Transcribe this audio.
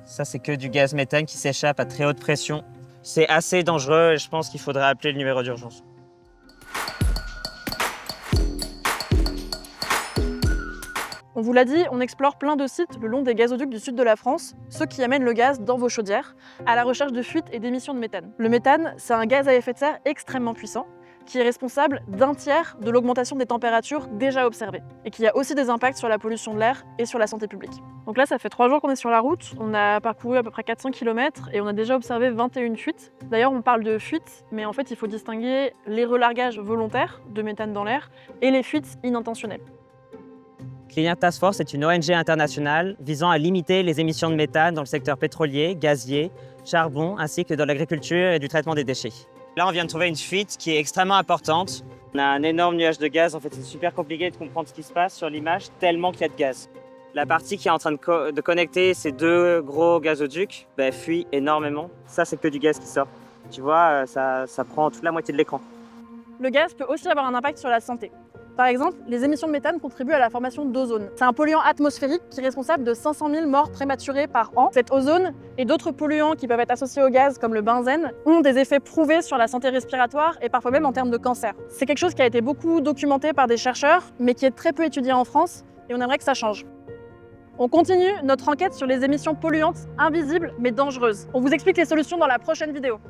Ça, c'est que du gaz méthane qui s'échappe à très haute pression. C'est assez dangereux et je pense qu'il faudrait appeler le numéro d'urgence. On vous l'a dit, on explore plein de sites le long des gazoducs du sud de la France, ceux qui amènent le gaz dans vos chaudières, à la recherche de fuites et d'émissions de méthane. Le méthane, c'est un gaz à effet de serre extrêmement puissant, qui est responsable d'un tiers de l'augmentation des températures déjà observées, et qui a aussi des impacts sur la pollution de l'air et sur la santé publique. Donc là, ça fait 3 jours qu'on est sur la route, on a parcouru à peu près 400 km et on a déjà observé 21 fuites. D'ailleurs, on parle de fuites, mais en fait, il faut distinguer les relargages volontaires de méthane dans l'air et les fuites inintentionnelles. Clean Task Force est une ONG internationale visant à limiter les émissions de méthane dans le secteur pétrolier, gazier, charbon, ainsi que dans l'agriculture et du traitement des déchets. Là, on vient de trouver une fuite qui est extrêmement importante. On a un énorme nuage de gaz. En fait, c'est super compliqué de comprendre ce qui se passe sur l'image, tellement qu'il y a de gaz. La partie qui est en train de connecter ces deux gros gazoducs fuit énormément. Ça, c'est que du gaz qui sort. Tu vois, ça prend toute la moitié de l'écran. Le gaz peut aussi avoir un impact sur la santé. Par exemple, les émissions de méthane contribuent à la formation d'ozone. C'est un polluant atmosphérique qui est responsable de 500 000 morts prématurées par an. Cet ozone et d'autres polluants qui peuvent être associés au gaz, comme le benzène, ont des effets prouvés sur la santé respiratoire et parfois même en termes de cancer. C'est quelque chose qui a été beaucoup documenté par des chercheurs, mais qui est très peu étudié en France, et on aimerait que ça change. On continue notre enquête sur les émissions polluantes invisibles mais dangereuses. On vous explique les solutions dans la prochaine vidéo.